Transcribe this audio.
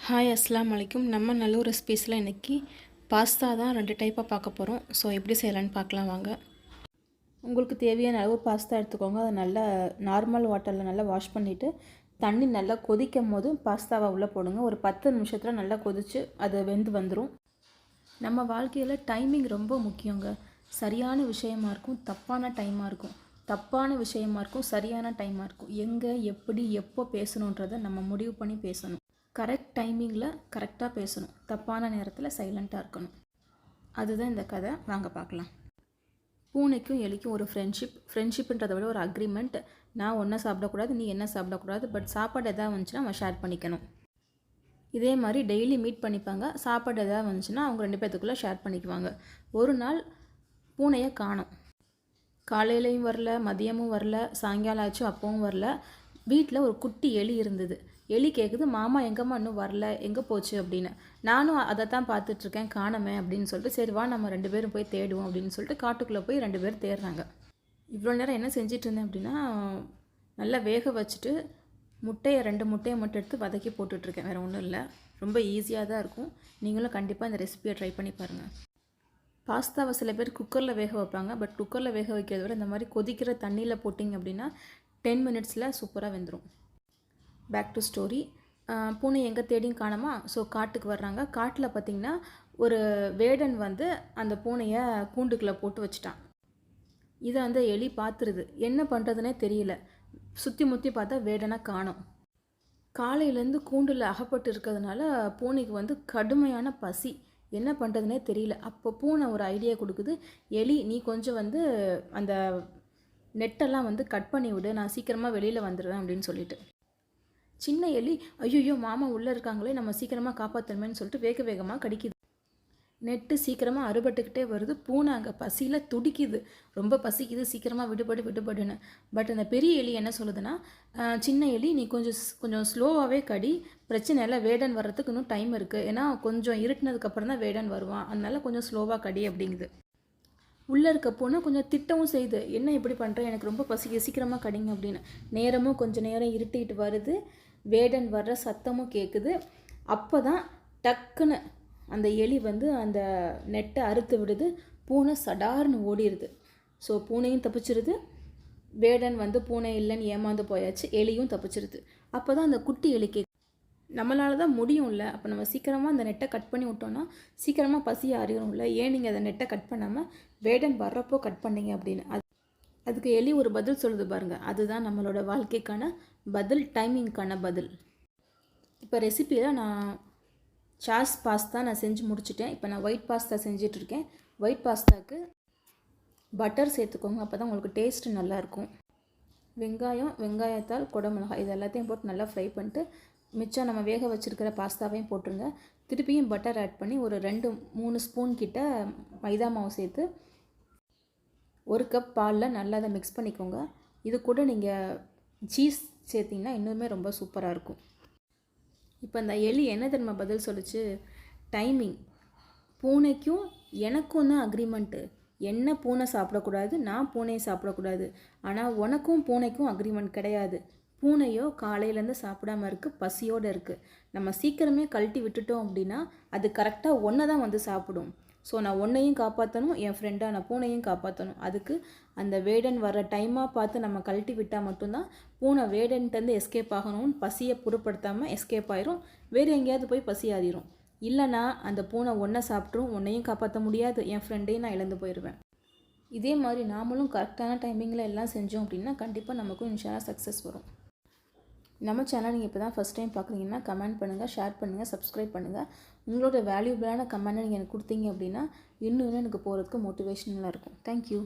Hi அஸ்ஸலாமு அலைக்கும். நம்ம நல்லூர் ரெசிபீஸில் இன்றைக்கி பாஸ்தா தான் 2 டைப்பாக பார்க்க போகிறோம். ஸோ எப்படி செய்யலான்னு பார்க்கலாம் வாங்க. உங்களுக்கு தேவையான அளவு பாஸ்தா எடுத்துக்கோங்க. அதை நல்லா நார்மல் வாட்டரில் நல்லா வாஷ் பண்ணிவிட்டு தண்ணி நல்லா கொதிக்கும் போது பாஸ்தாவை உள்ளே போடுங்க. ஒரு 10 நிமிஷத்தில் நல்லா கொதித்து அது வெந்து வந்துடும். நம்ம வாழ்க்கையில் டைமிங் ரொம்ப முக்கியங்க. சரியான விஷயமா இருக்கும், தப்பான டைமாக இருக்கும். தப்பான விஷயமா இருக்கும், சரியான டைமாக இருக்கும். எங்கே எப்படி எப்போ பேசணுன்றதை நம்ம முடிவு பண்ணி பேசணும். கரெக்ட் டைமிங்கில் கரெக்டாக பேசணும், தப்பான நேரத்தில் சைலண்ட்டாக இருக்கணும். அதுதான் இந்த கதை. வாங்க பார்க்கலாம். பூனைக்கும் எலிக்கும் ஒரு ஃப்ரெண்ட்ஷிப்ன்றதை விட ஒரு அக்ரிமெண்ட். நான் ஒன்றை சாப்பிடக்கூடாது, நீ என்ன சாப்பிடக்கூடாது, பட் சாப்பாடு எதாவது வந்துச்சுன்னா நம்ம ஷேர் பண்ணிக்கணும். இதே மாதிரி டெய்லி மீட் பண்ணிப்பாங்க. சாப்பாடு எதாவது வந்துச்சுன்னா அவங்க 2 பேர்த்துக்குள்ளே ஷேர் பண்ணிக்குவாங்க. ஒரு நாள் பூனையை காணோம். காலையிலையும் வரல, மதியமும் வரல, சாயங்காலம் ஆச்சும் அப்பவும் வரல. வீட்டில் ஒரு குட்டி எலி இருந்தது. எலி கேட்குது, மாமா எங்கம்மா இன்னும் வரல, எங்கே போச்சு அப்படின்னு. நானும் அதை தான் பார்த்துட்ருக்கேன், காணமே அப்படின்னு சொல்லிட்டு, சரி வா நம்ம 2 பேரும் போய் தேடுவோம் அப்படின்னு சொல்லிட்டு காட்டுக்குள்ளே போய் 2 பேர் தேடுறாங்க. இவ்வளோ நேரம் என்ன செஞ்சிட்டு இருந்தேன் அப்படின்னா, நல்லா வேக வச்சுட்டு 2 முட்டையை மட்டும் எடுத்து வதக்கி போட்டுட்ருக்கேன். வேறு ஒன்றும் இல்லை, ரொம்ப ஈஸியாக தான் இருக்கும். நீங்களும் கண்டிப்பாக இந்த ரெசிபியை ட்ரை பண்ணி பாருங்கள். பாஸ்தாவை சில பேர் குக்கரில் வேக வைப்பாங்க. பட் குக்கரில் வேக வைக்கிறத விட இந்த மாதிரி கொதிக்கிற தண்ணியில் போட்டிங்க அப்படின்னா 10 மினிட்ஸில் சூப்பராக வெந்துடும். Back to story. பூனை எங்கே தேடியும் காணோமா. ஸோ காட்டுக்கு வர்றாங்க. காட்டில் பார்த்திங்கன்னா ஒரு வேடன் வந்து அந்த பூனையை கூண்டுக்குள்ளே போட்டு வச்சுட்டான். இதை அந்த எலி பார்த்துருது. என்ன பண்ணுறதுனே தெரியல. சுற்றி முற்றி பார்த்தா வேடனை காணோம். காலையிலேருந்து கூண்டில் அகப்பட்டு இருக்கிறதுனால பூனைக்கு வந்து கடுமையான பசி. என்ன பண்ணுறதுனே தெரியல. அப்போ பூனை ஒரு ஐடியா கொடுக்குது, எலி நீ கொஞ்சம் வந்து அந்த நெட்டெல்லாம் வந்து கட் பண்ணி விடு, நான் சீக்கிரமாக வெளியில் வந்துடுவேன் அப்படின்னு சொல்லிட்டு. சின்ன எலி ஐயோ மாமா உள்ளே இருக்காங்களே, நம்ம சீக்கிரமாக காப்பாற்றணுமேன்னு சொல்லிட்டு வேக வேகமாக கடிக்குது. நெட்டு சீக்கிரமாக அறுபட்டுக்கிட்டே வருது. பூனை அங்கே பசியில் துடிக்குது, ரொம்ப பசிக்குது, சீக்கிரமாக விடுபடுன்னு. பட் அந்த பெரிய எலி என்ன சொல்லுதுன்னா, சின்ன எலி நீ கொஞ்சம் ஸ்லோவாகவே கடி, பிரச்சனை இல்லை, வேடன் வர்றதுக்கு இன்னும் டைம் இருக்குது, ஏன்னா கொஞ்சம் இருட்டினதுக்கப்புறம் தான் வேடன் வருவான், அதனால கொஞ்சம் ஸ்லோவாக கடி அப்படிங்குது. உள்ளே இருக்க பூனை கொஞ்சம் திட்டவும் செய்யுது, என்ன இப்படி பண்ணுறேன், எனக்கு ரொம்ப பசிக்குது, சீக்கிரமாக கடிங்க அப்படின்னு. நேரமும் கொஞ்சம் நேரம் இருட்டிக்கிட்டு வருது, வேடன் வர்ற சத்தமும் கேட்குது. அப்போ தான் டக்குன்னு அந்த எலி வந்து அந்த நெட்டை அறுத்து விடுது. பூனை சடார்னு ஓடிடுது. ஸோ பூனையும் தப்பிச்சிருது, வேடன் வந்து பூனை இல்லைன்னு ஏமாந்து போயாச்சு, எலியும் தப்பிச்சிருது. அப்போ தான் அந்த குட்டி எலி நம்மளால தான் முடியும்ல, அப்போ நம்ம சீக்கிரமாக அந்த நெட்டை கட் பண்ணி விட்டோன்னா சீக்கிரமாக பசி அறியணும்ல, ஏன் நீங்கள் அந்த நெட்டை கட் பண்ணாமல் வேடன் வர்றப்போ கட் பண்ணீங்க அப்படின்னு. அதுக்கு எலி ஒரு பதில் சொல்லுது பாருங்கள். அதுதான் நம்மளோட வாழ்க்கைக்கான பதில், டைமிங்க்கான பதில். இப்போ ரெசிப்பியில் நான் சாஸ் பாஸ்தா நான் செஞ்சு முடிச்சுட்டேன். இப்போ நான் ஒயிட் பாஸ்தா செஞ்சிட்ருக்கேன். ஒயிட் பாஸ்தாவுக்கு பட்டர் சேர்த்துக்கோங்க, அப்போ தான் உங்களுக்கு டேஸ்ட்டு நல்லாயிருக்கும். வெங்காயத்தால் குடமிளகாய் இது எல்லாத்தையும் போட்டு நல்லா ஃப்ரை பண்ணிட்டு மிச்சம் நம்ம வேக வச்சுருக்கிற பாஸ்தாவையும் போட்டுருங்க. திருப்பியும் பட்டர் ஆட் பண்ணி ஒரு 2-3 ஸ்பூன் கிட்ட மைதா மாவு சேர்த்து 1 கப் பாலில் நல்லா அதை மிக்ஸ் பண்ணிக்கோங்க. இது கூட நீங்கள் சீஸ் சேர்த்திங்கன்னா இன்னுமே ரொம்ப சூப்பராக இருக்கும். இப்போ இந்த எலி என்ன தெரியுமா பதில் சொல்லிச்சு, டைமிங். பூனைக்கும் எனக்கும் தான் அக்ரிமெண்ட்டு. என்ன பூனை சாப்பிடக்கூடாது, நான் பூனையை சாப்பிடக்கூடாது. ஆனால் உனக்கும் பூனைக்கும் அக்ரிமெண்ட் கிடையாது. பூனையோ காலையிலேருந்து சாப்பிடாமல் இருக்குது, பசியோடு இருக்குது. நம்ம சீக்கிரமே கழட்டி விட்டுட்டோம் அப்படின்னா அது கரெக்டாக ஒன்றை தான் வந்து சாப்பிடும். ஸோ நான் ஒன்றையும் காப்பாற்றணும், என் ஃப்ரெண்டாக நான் பூனையும் காப்பாற்றணும். அதுக்கு அந்த வேடன் வர டைமாக பார்த்து நம்ம கழட்டி விட்டால் மட்டும்தான் பூனை வேடன்ட்டேருந்து எஸ்கேப் ஆகணும்னு பசியை பொருட்படுத்தாமல் எஸ்கேப் ஆயிரும், வேறு எங்கேயாவது போய் பசி ஆறிடும். இல்லைனா அந்த பூனை ஒன்றை சாப்பிட்ரும், ஒன்றையும் காப்பாற்ற முடியாது, என் ஃப்ரெண்டையும் நான் இழந்து போயிடுவேன். இதே மாதிரி நாமளும் கரெக்டான டைமிங்கில் எல்லாம் செஞ்சோம் அப்படின்னா கண்டிப்பாக நமக்கும் இன்ஷால்லா சக்ஸஸ் வரும். நம்ம சேனல் நீங்கள் இப்போ தான் ஃபஸ்ட் டைம் பார்க்குறீங்கன்னா கமெண்ட் பண்ணுங்கள், ஷேர் பண்ணுங்கள், சப்ஸ்கிரைப் பண்ணுங்கள். உங்களோட வேல்யூபிளான கமெண்ட்டை நீங்கள் எனக்கு கொடுத்தீங்க அப்படின்னா இன்னும் எனக்கு போகிறதுக்கு மோட்டிவேஷனலாக இருக்கும். தேங்க்யூ.